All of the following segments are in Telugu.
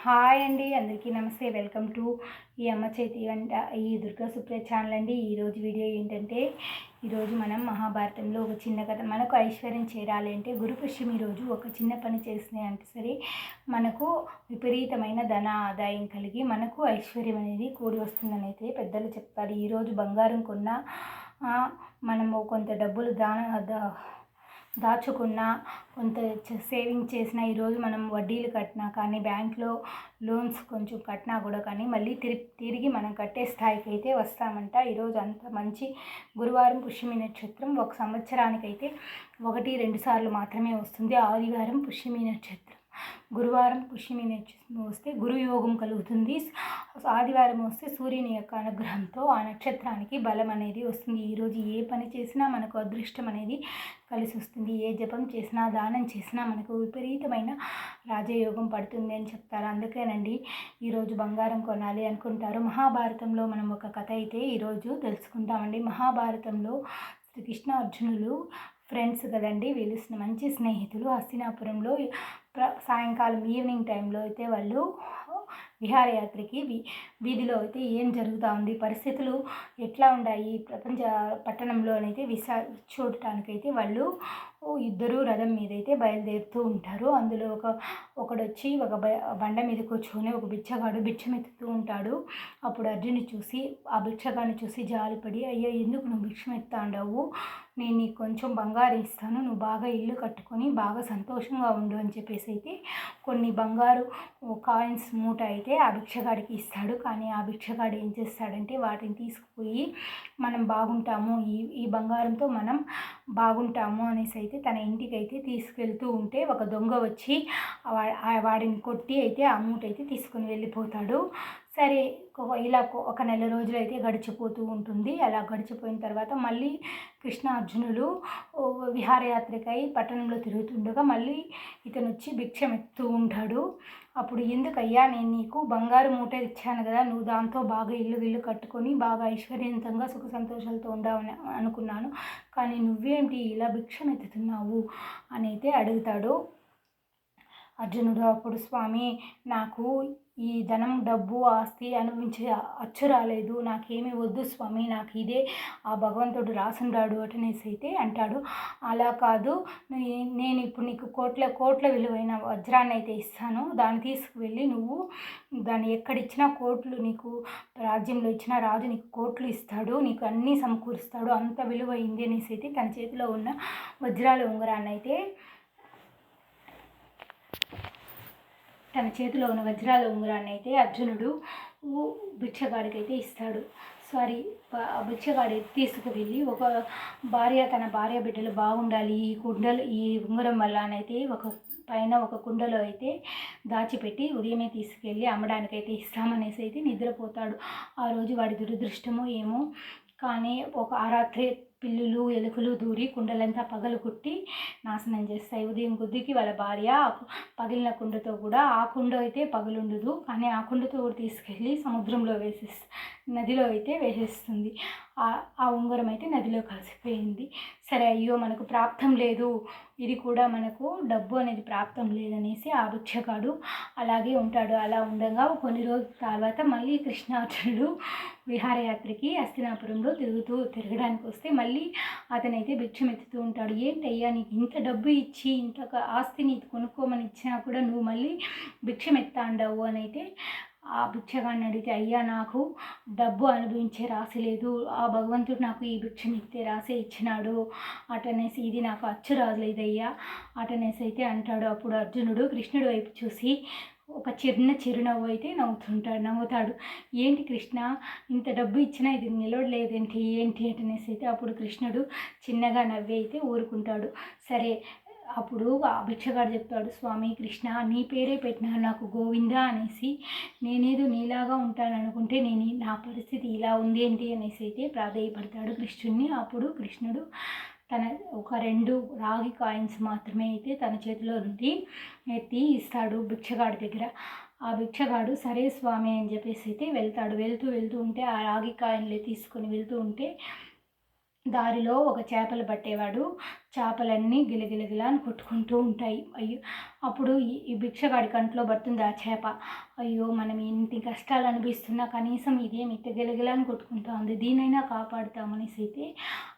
హాయ్ అండి, అందరికీ నమస్తే. వెల్కమ్ టు ఈ అమ్మ చేతి వంట, ఈ దుర్గా సుప్రియ ఛానల్ అండి. ఈరోజు వీడియో ఏంటంటే, ఈరోజు మనం మహాభారతంలో ఒక చిన్న కథ. మనకు ఐశ్వర్యం చేరాలి అంటే గురుపుష్యమి రోజు ఒక చిన్న పని చేసినాయి అంటే సరే మనకు విపరీతమైన ధన ఆదాయం కలిగి మనకు ఐశ్వర్యం అనేది కూడి వస్తుందని అయితే పెద్దలు చెప్తారు. ఈరోజు బంగారం కొన్నా మనము కొంత డబ్బులు దాచుకున్న, కొంత సేవింగ్ చేసిన, ఈరోజు మనం వడ్డీలు కట్టినా కానీ, బ్యాంక్లో లోన్స్ కొంచెం కట్టినా కూడా కానీ మళ్ళీ తిరిగి మనం కట్టే స్థాయికి అయితే వస్తామంట. ఈరోజు అంత మంచి గురువారం పుష్యమి నక్షత్రం ఒక సంవత్సరానికైతే 1-2 సార్లు మాత్రమే వస్తుంది. ఆదివారం పుష్యమి నక్షత్రం, గురువారం పుష్యమి నక్షత్రం వస్తే గురుయోగం కలుగుతుంది. ఆదివారం వస్తే సూర్యుని యొక్క అనుగ్రహంతో ఆ నక్షత్రానికి బలం అనేది వస్తుంది. ఈరోజు ఏ పని చేసినా మనకు అదృష్టం అనేది కలిసి వస్తుంది. ఏ జపం చేసినా, దానం చేసినా మనకు విపరీతమైన రాజయోగం పడుతుంది అని చెప్తారు. అందుకేనండి ఈరోజు బంగారం కొనాలి అనుకుంటారు. మహాభారతంలో మనం ఒక కథ అయితే ఈరోజు తెలుసుకుంటామండి. మహాభారతంలో శ్రీకృష్ణ అర్జునులు ఫ్రెండ్స్ కదండి, వీళ్ళు మంచి స్నేహితులు. హస్తినాపురంలో సాయంకాలం ఈవినింగ్ టైంలో అయితే వాళ్ళు విహారయాత్రకి వీధిలో అయితే ఏం జరుగుతూ ఉంది, పరిస్థితులు ఎట్లా ఉన్నాయి ప్రపంచ పట్టణంలోనైతే చూడటానికైతే వాళ్ళు ఇద్దరు రథం మీద అయితే బయలుదేరుతూ ఉంటారు. అందులో ఒకడొచ్చి ఒక బండ మీద కూర్చొని ఒక బిచ్చగాడు బిచ్చం ఎత్తుతూ ఉంటాడు. అప్పుడు అర్జునుడు చూసి ఆ బిచ్చగాడిని చూసి జాలిపడి, అయ్యో ఎందుకు నువ్వు భిక్షం ఎత్తాండవు, నేను నీకు కొంచెం బంగారం ఇస్తాను, నువ్వు బాగా ఇల్లు కట్టుకొని బాగా సంతోషంగా ఉండు అని చెప్పేసి అయితే కొన్ని బంగారు కాయిన్స్ మూట అయితే ఆ భిక్షగాడికి ఇస్తాడు. కానీ ఆ భిక్షగాడు ఏం చేస్తాడంటే వాటిని తీసుకుపోయి మనం బాగుంటాము, ఈ బంగారంతో మనం బాగుంటాము అనేసి అయితే తన ఇంటికి అయితే తీసుకెళ్తూ ఉంటే ఒక దొంగ వచ్చి వాడిని కొట్టి అయితే ఆ మూట అయితే తీసుకొని వెళ్ళిపోతాడు. సరే, ఇలా ఒక నెల రోజులు అయితే గడిచిపోతూ ఉంటుంది. అలా గడిచిపోయిన తర్వాత మళ్ళీ కృష్ణ అర్జునులు విహారయాత్రకై పట్టణంలో తిరుగుతుండగా మళ్ళీ ఇతను వచ్చి భిక్షం ఎత్తుతూ ఉంటాడు. అప్పుడు ఎందుకయ్యా, నేను నీకు బంగారు మూట ఇచ్చాను కదా, నువ్వు దాంతో బాగా ఇల్లు కట్టుకొని బాగా ఐశ్వర్యవంతంగా సుఖ సంతోషాలతో ఉండవని అనుకున్నాను, కానీ నువ్వేంటి ఇలా భిక్షం ఎత్తుతున్నావు అని అయితే అడుగుతాడు అర్జునుడు. అప్పుడు స్వామి, నాకు ఈ ధనం, డబ్బు, ఆస్తి అనుభవించే అచ్చు రాలేదు, నాకేమీ వద్దు స్వామి, నాకు ఇదే ఆ భగవంతుడు రాసుండాడు అటనేసి అయితే అంటాడు. అలా కాదు, నేను ఇప్పుడు నీకు కోట్ల విలువైన వజ్రాన్ని అయితే ఇస్తాను, దాన్ని తీసుకువెళ్ళి నువ్వు దాన్ని ఎక్కడిచ్చినా కోట్లు, నీకు రాజ్యంలో ఇచ్చిన రాజు నీకు కోట్లు ఇస్తాడు, నీకు అన్నీ సమకూరుస్తాడు, అంత విలువైంది అనేసి అయితే తన చేతిలో ఉన్న వజ్రాల ఉంగరాన్ని అయితే అర్జునుడు భిక్షగాడికి అయితే ఇస్తాడు. భిక్షగాడి తీసుకువెళ్ళి తన భార్య బిడ్డలు బాగుండాలి, ఈ ఉంగరం వల్ల అనైతే ఒక కుండలో అయితే దాచిపెట్టి ఉదయమే తీసుకెళ్ళి అమ్మడానికైతే ఇస్తామనేసి అయితే నిద్రపోతాడు. ఆ రోజు వాడి దురదృష్టమో ఏమో కానీ ఆ రాత్రి పిల్లులు, ఎలుకలు దూరి కుండలంతా పగలగొట్టి నాశనం చేస్తాయి. ఉదయం కొద్దికి వాళ్ళ భార్య పగిలిన కుండతో కూడా, ఆ కుండ అయితే పగులుండదు కానీ ఆ కుండతో కూడా తీసుకెళ్ళి సముద్రంలో నదిలో అయితే వేసేస్తుంది. ఆ ఉంగరం అయితే నదిలో కలిసిపోయింది. సరే, అయ్యో మనకు ప్రాప్తం లేదు, ఇది కూడా మనకు డబ్బు అనేది ప్రాప్తం లేదనేసి ఆ భిక్షగాడు అలాగే ఉంటాడు. అలా ఉండగా కొన్ని రోజుల తర్వాత మళ్ళీ కృష్ణార్జునుడు విహారయాత్రకి హస్తినాపురంలో తిరగడానికి వస్తే మళ్ళీ అతనైతే భిక్షం ఎత్తుతూ ఉంటాడు. ఏంటయ్యా, నీకు ఇంత డబ్బు ఇచ్చి ఇంత ఆస్తిని కొనుక్కోమని ఇచ్చినా కూడా నువ్వు మళ్ళీ భిక్షం ఎత్తాండవు అని అయితే ఆ భిక్షగాడిని అడిగితే, అయ్యా నాకు డబ్బు అనుభవించే రాసి లేదు, ఆ భగవంతుడు నాకు ఈ భిక్షం ఇచ్చే రాసే ఇచ్చినాడు అటనేసి, ఇది నాకు అచ్చు రాలేదయ్యా అటనేసి అయితే అంటాడు. అప్పుడు అర్జునుడు కృష్ణుడి వైపు చూసి ఒక చిరునవ్వు అయితే నవ్వుతాడు. ఏంటి కృష్ణ, ఇంత డబ్బు ఇచ్చినా ఇది నిలవలేదేంటి, ఏంటి అటనేసి అయితే అప్పుడు కృష్ణుడు చిన్నగా నవ్వి అయితే ఊరుకుంటాడు. సరే, అప్పుడు ఆ భిక్షగాడు చెప్తాడు, స్వామి కృష్ణ, నీ పేరే పెట్టినారు నాకు గోవిందా అనేసి, నేనేదో నీలాగా ఉంటాననుకుంటే నా పరిస్థితి ఇలా ఉంది ఏంటి అనేసి అయితే ప్రాధేయపడతాడు కృష్ణుడిని. అప్పుడు కృష్ణుడు తన ఒక 2 రాగి కాయిన్స్ మాత్రమే అయితే తన చేతిలో నుండి ఎత్తి ఇస్తాడు భిక్షగాడి దగ్గర. ఆ భిక్షగాడు సరే స్వామి అని చెప్పేసి అయితే వెళ్తాడు. వెళ్తూ ఉంటే ఆ రాగి కాయిన్లే తీసుకొని వెళ్తూ ఉంటే దారిలో ఒక చేపలు పట్టేవాడు. చేపలన్నీ గిలగిలగిలా అని కొట్టుకుంటూ ఉంటాయి. అయ్యో, అప్పుడు ఈ భిక్షగాడి కంట్లో పడుతుంది ఆ చేప. అయ్యో, మనం ఇన్ని కష్టాలు అనిపిస్తున్నా కనీసం ఇదేమి ఇట్ట గిలగిలా అని కొట్టుకుంటా ఉంది, దీనైనా కాపాడుతామనేసి అయితే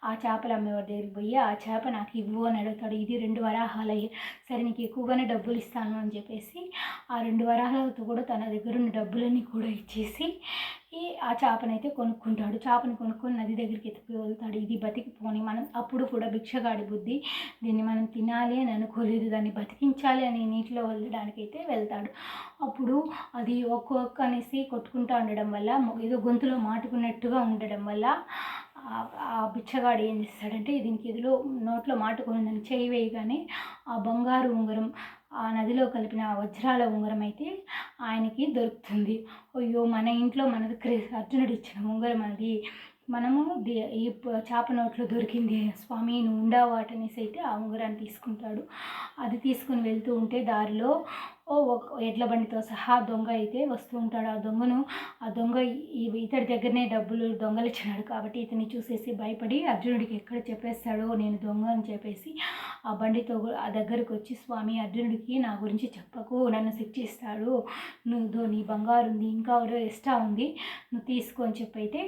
ఆ చేపలు అమ్మేవాడి దగ్గరికి పోయి ఆ చేప నాకు ఇవ్వు అని అడుగుతాడు. ఇది 2 వరాహాలు అయ్యి, సరే నీకు ఎక్కువగానే డబ్బులు ఇస్తాను అని చెప్పేసి ఆ 2 వరాహాలతో కూడా తన దగ్గర ఉన్న డబ్బులన్నీ కూడా ఇచ్చేసి ఆ చేపనైతే కొనుక్కుంటాడు. చేపను కొనుక్కొని నది దగ్గరికి ఎత్తుకు వెళ్తాడు. ఇది బతికిపోని మనం అప్పుడు కూడా భిక్షగాడి బుద్ధి, దీన్ని మనం తినాలి అని అనుకోలేదు, దాన్ని బతికించాలి అని నీటిలో వదలడానికైతే వెళ్తాడు. అప్పుడు అది ఒక్కొక్క అనేసి కొట్టుకుంటూ ఉండడం వల్ల, ఏదో గొంతులో మాటుకున్నట్టుగా ఉండడం వల్ల ఆ బిచ్చగాడు ఏం చేస్తాడంటే దీనికి ఎదులో నోట్లో మాటుకుందని చేయి వేయగానే ఆ బంగారు ఉంగరం, ఆ నదిలో కలిపిన వజ్రాల ఉంగరం అయితే ఆయనకి దొరుకుతుంది. అయ్యో, మన ఇంట్లో మనది అర్జునుడు ఇచ్చిన ఉంగరం అది, మనము ఈ చేప నోట్లో దొరికింది స్వామి, నువ్వు ఉండవాటనేసి అయితే ఆ ఉంగరాన్ని తీసుకుంటాడు. అది తీసుకుని వెళ్తూ ఉంటే దారిలో ఒక ఎడ్ల బండితో సహా దొంగ అయితే వస్తూ ఉంటాడు. ఆ దొంగ ఇతడి దగ్గరనే డబ్బులు దొంగలిచ్చినాడు కాబట్టి ఇతన్ని చూసేసి భయపడి అర్జునుడికి ఎక్కడ చెప్పేస్తాడో నేను దొంగ అని చెప్పేసి ఆ బండితో ఆ దగ్గరకు వచ్చి, స్వామి అర్జునుడికి నా గురించి చెప్పకు, నన్ను శిక్షిస్తాడు, నువ్వు నీ బంగారు ఉంది, ఇంకా ఎక్స్ట్రా ఉంది, నువ్వు తీసుకో అని చెప్పైతే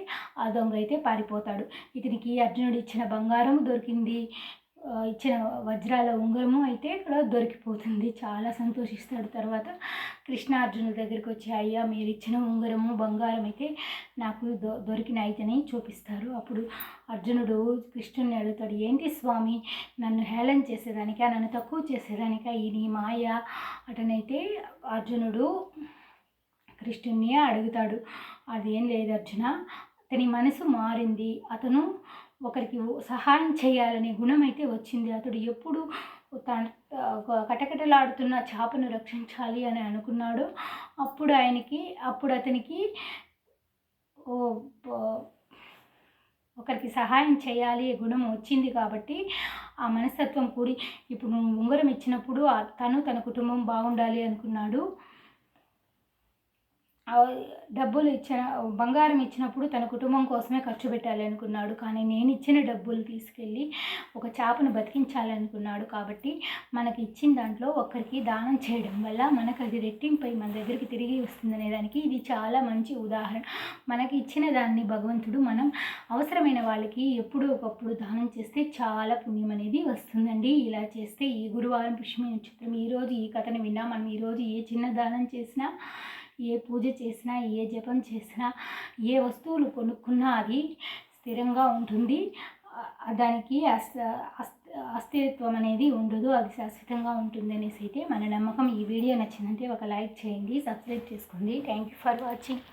ఆ దొంగ అయితే పారిపోతాడు. ఇతనికి అర్జునుడు ఇచ్చిన బంగారం దొరికింది, ఇచ్చిన వజ్రాల ఉంగరము అయితే ఇక్కడ దొరికిపోతుంది. చాలా సంతోషిస్తాడు. తర్వాత కృష్ణార్జునుల దగ్గరికి వచ్చి, అయ్యా మీరు ఇచ్చిన ఉంగరము బంగారం అయితే నాకు దొరికిన అయితేనే చూపిస్తారు. అప్పుడు అర్జునుడు కృష్ణుని అడుగుతాడు, ఏంటి స్వామి, నన్ను హేళన చేసేదానికా, నన్ను తక్కువ చేసేదానికా ఈ నీ మాయ అటనైతే అర్జునుడు కృష్ణుని అడుగుతాడు. అదేం లేదు అర్జున, అతని మనసు మారింది, అతను ఒకరికి సహాయం చేయాలనే గుణం అయితే వచ్చింది. అతడు ఎప్పుడు తన కటకటలాడుతున్న చేపను రక్షించాలి అని అనుకున్నాడు. అప్పుడు అతనికి ఒకరికి సహాయం చేయాలి గుణం వచ్చింది కాబట్టి ఆ మనస్తత్వం కూడి ఇప్పుడు ఉంగరం ఇచ్చినప్పుడు తన కుటుంబం బాగుండాలి అనుకున్నాడు. డబ్బులు బంగారం ఇచ్చినప్పుడు తన కుటుంబం కోసమే ఖర్చు పెట్టాలి అనుకున్నాడు. కానీ నేను ఇచ్చిన డబ్బులు తీసుకెళ్ళి ఒక చేపను బతికించాలనుకున్నాడు. కాబట్టి మనకి ఇచ్చిన దాంట్లో ఒక్కరికి దానం చేయడం వల్ల మనకు అది రెట్టింపై మన దగ్గరికి తిరిగి వస్తుందనే దానికి ఇది చాలా మంచి ఉదాహరణ. మనకి ఇచ్చిన దాన్ని భగవంతుడు మనం అవసరమైన వాళ్ళకి ఎప్పుడూ ఒకప్పుడు దానం చేస్తే చాలా పుణ్యం అనేది వస్తుందండి. ఇలా చేస్తే ఈ గురువారం పుష్యమి నక్షత్రం ఈరోజు ఈ కథను విన్నా మనం ఈరోజు ఏ చిన్న దానం చేసినా, ఏ పూజ చేసినా, ఏ జపం చేసినా, ఏ వస్తువులు కొనుక్కున్నా అది స్థిరంగా ఉంటుంది. దానికి అస్థిరత్వం అనేది ఉండదు, అది శాశ్వతంగా ఉంటుంది అనేసి అయితే మన నమ్మకం. ఈ వీడియో నచ్చిందంటే ఒక లైక్ చేయండి, సబ్స్క్రైబ్ చేసుకోండి. Thank you for watching.